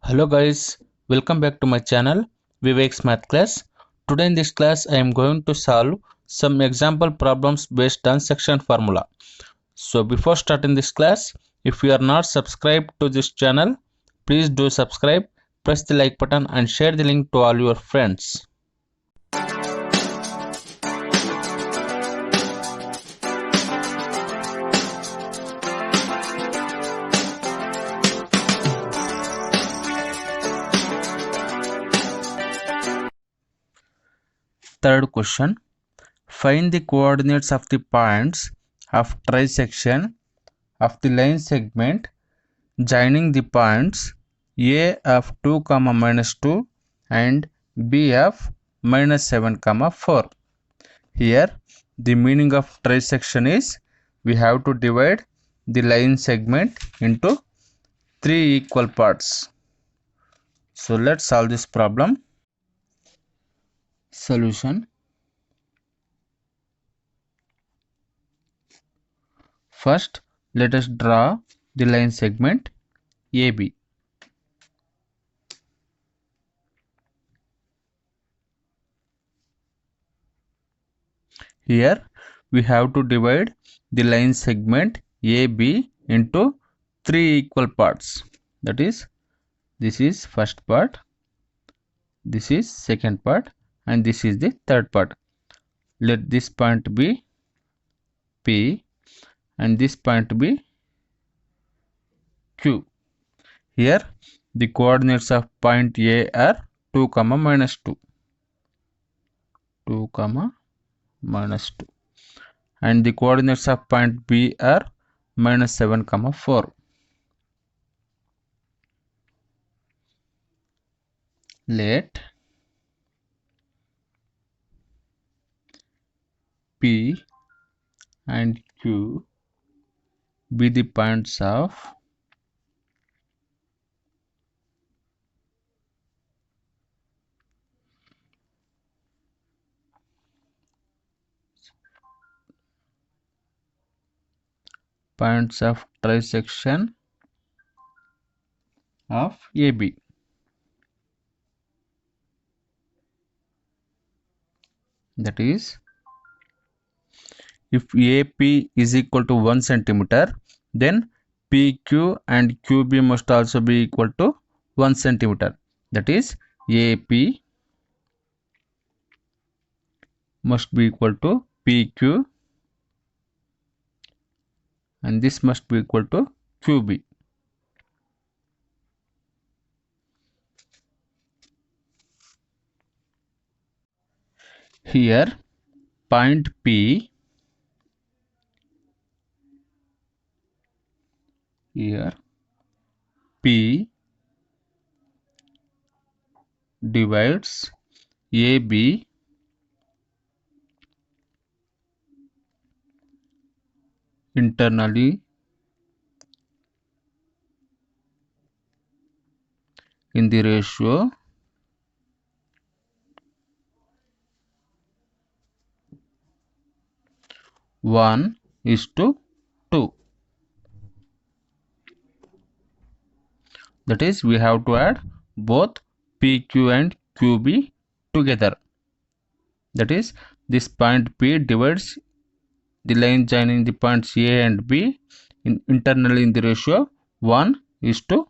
Hello guys, welcome back to my channel Vivek's Math Class. Today in this class I am going to solve some example problems based on section formula. So before starting this class, if you are not subscribed to this channel, please do subscribe, press the like button and share the link to all your friends. Third question. Find the coordinates of the points of trisection of the line segment joining the points A of 2, -2 and B of -7, 4. Here the meaning of trisection is we have to divide the line segment into 3 equal parts. So let's solve this problem. Solution. First, let us draw the line segment AB. Here we have to divide the line segment AB into 3 equal parts. That is, this is first part, this is second part, and this is the third part. Let this point be P and this point be Q. Here the coordinates of point A are 2, -2. 2, -2. And the coordinates of point B are -7, 4. Let P and Q be the points of trisection of AB. That is, if AP is equal to 1 centimeter, then PQ and QB must also be equal to 1 centimeter. That is, AP must be equal to PQ and this must be equal to QB. Here point P, here P divides AB internally in the ratio 1:2. That is, we have to add both PQ and QB together. That is, this point P divides the line joining the points A and B internally in the ratio 1:2.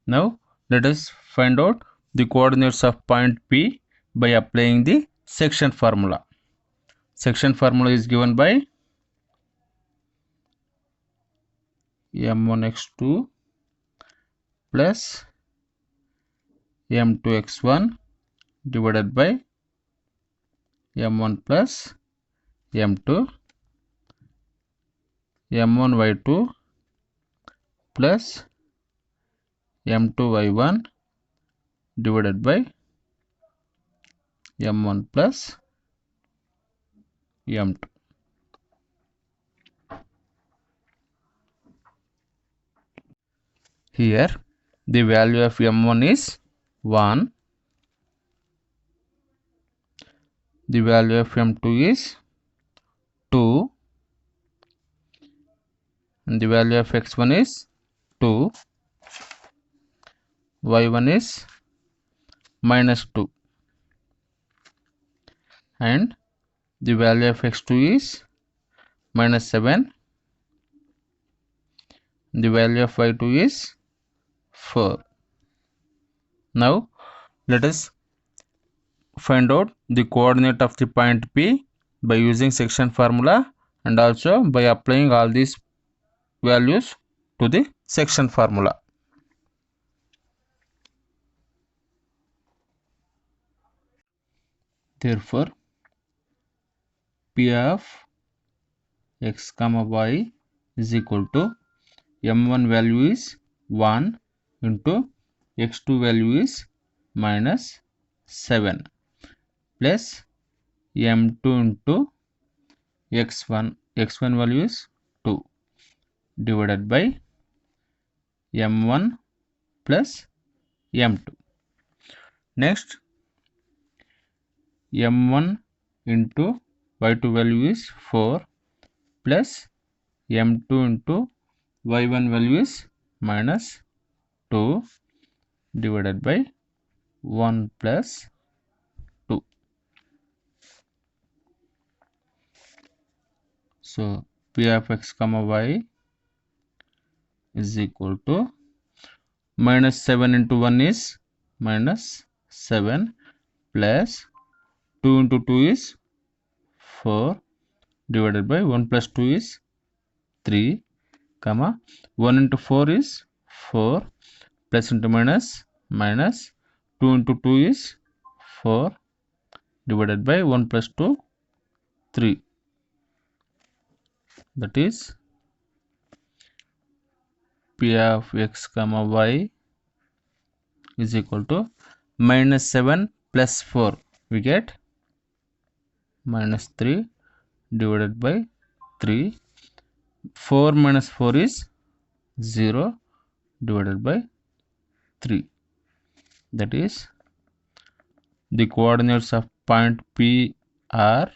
Now let us find out the coordinates of point P by applying the section formula. Section formula is given by m1x2 plus m2x1 divided by m1 plus m2, m1y2 plus m2y1 divided by m1 plus m2. Here the value of m1 is 1, the value of m2 is 2 and the value of x1 is 2 y1 is -2, and the value of x2 is -7, the value of y2 is 4. Now let us find out the coordinate of the point P by using section formula and also by applying all these values to the section formula. Therefore, P of x comma y is equal to m1 value is 1 into x2 value is -7 plus m2 into x1 value is 2 divided by m1 plus m2. Next, m1 into y2 value is 4 plus m2 into y1 value is -2 divided by 1 plus 2. So P of x comma y is equal to -7 into 1 is -7 plus 2 into 2 is 4 divided by 1 plus 2 is 3, comma 1 into 4 is 4 plus into minus 2 into 2 is 4 divided by 1 plus 2 3, that is P of x comma y is equal to -7 plus 4, we get -3 divided by 3. 4 minus 4 is 0 divided by 3, that is the coordinates of point P are,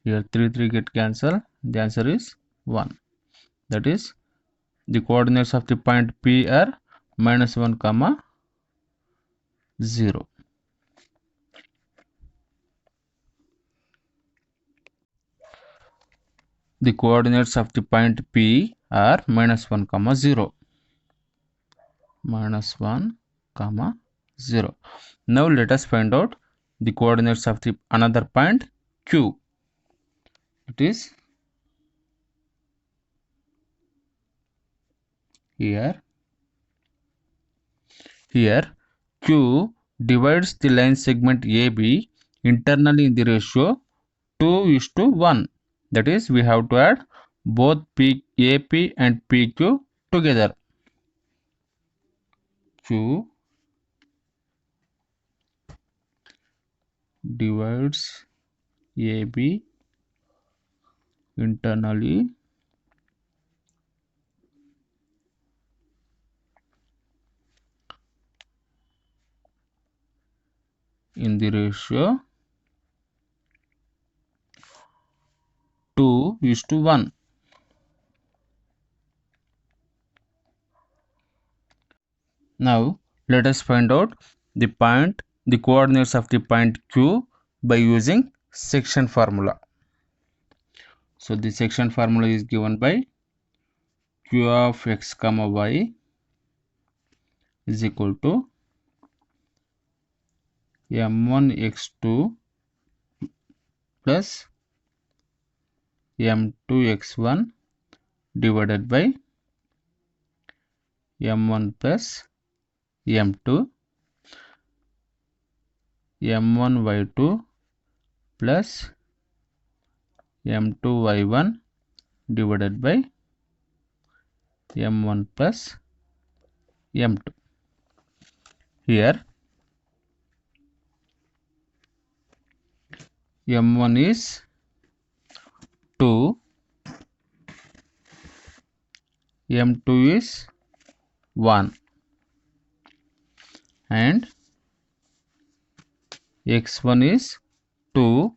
here 3 get cancelled, the answer is 1, that is the coordinates of the point P are -1 comma 0. The coordinates of the point P are -1 comma 0, -1 comma 0. Now let us find out the coordinates of the another point Q. It is here Q divides the line segment AB internally in the ratio 2:1. That is, we have to add both AP and PQ together. Q divides AB internally in the ratio 2:1. Now let us find out the coordinates of the point Q by using section formula. So the section formula is given by Q of x comma y is equal to m1 x2 plus m2 x1 divided by m1 plus m2 m1 y2 plus m2 y1 divided by m1 plus m2. Here m1 is 2, m2 is 1 and x1 is 2,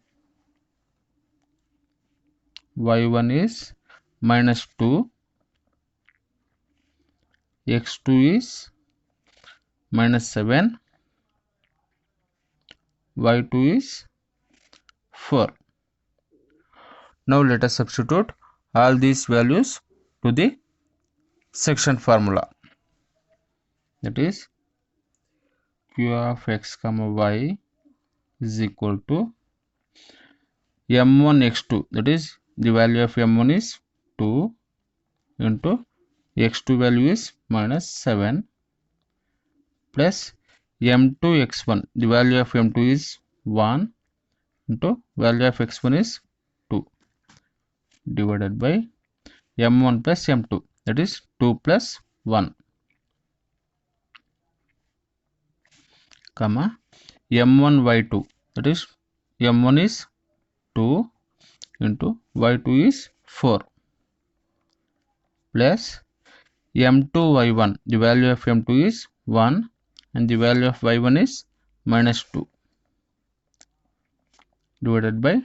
y1 is -2 x2 is -7, y2 is 4. Now let us substitute all these values to the section formula. That is q of x comma y is equal to m1 x2, that is the value of m1 is 2 into x2 value is -7 plus m2 x1, the value of m2 is 1 into value of x1 is 2 divided by m1 plus m2, that is 2 plus 1, comma m1 y2, that is m1 is 2 into y2 is 4 plus m2 y1, the value of m2 is 1 and the value of y1 is -2 divided by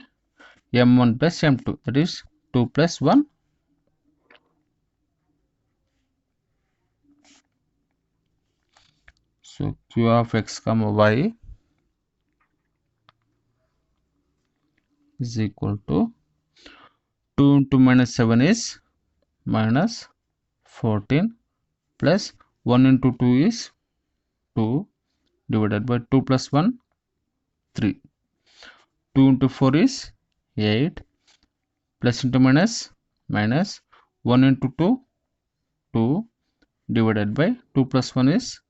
m1 plus m2, that is 2 plus 1. So q of x comma y is equal to 2 into -7 is -14 plus 1 into 2 is 2 divided by 2 plus 1 3. 2 into 4 is 8 plus into minus 1 into 2 2 divided by 2 plus 1 is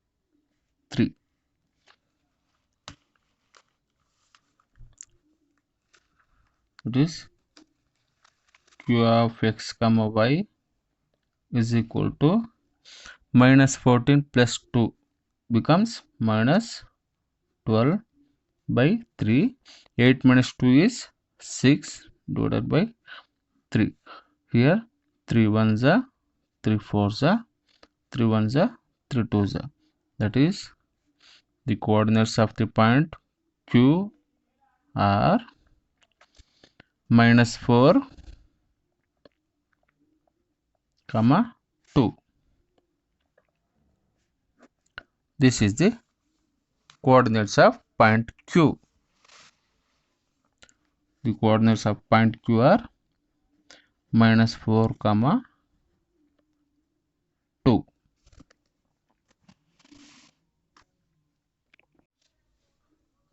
3. It is q of x comma y is equal to -14 plus 2 becomes -12 by 3. 8 minus 2 is 6 divided by 3. Here 3 ones are 3 fours are 3 ones are 3 twos are. That is the coordinates of the point Q are -4, 2. This is the coordinates of point Q. The coordinates of point Q are -4, 2.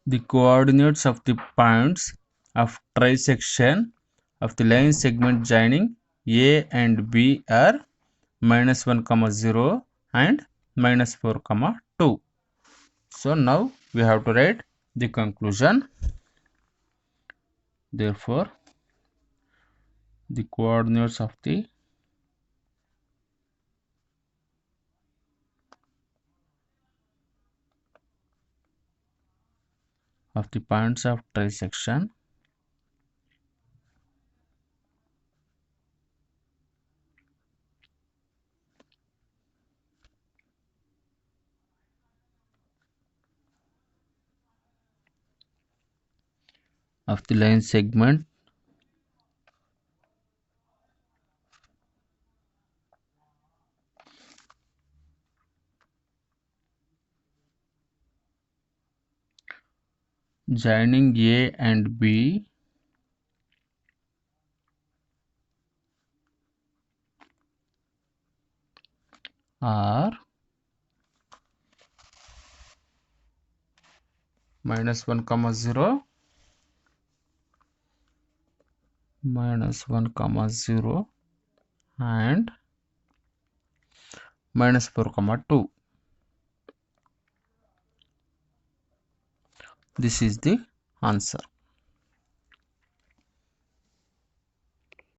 The coordinates of the points of trisection of the line segment joining A and B are -1, 0 and -4, 2. So now we have to write the conclusion. Therefore, the coordinates of the points of trisection of the line segment joining A and B are -1, 0, -1, 0 and -4, 2. This is the answer.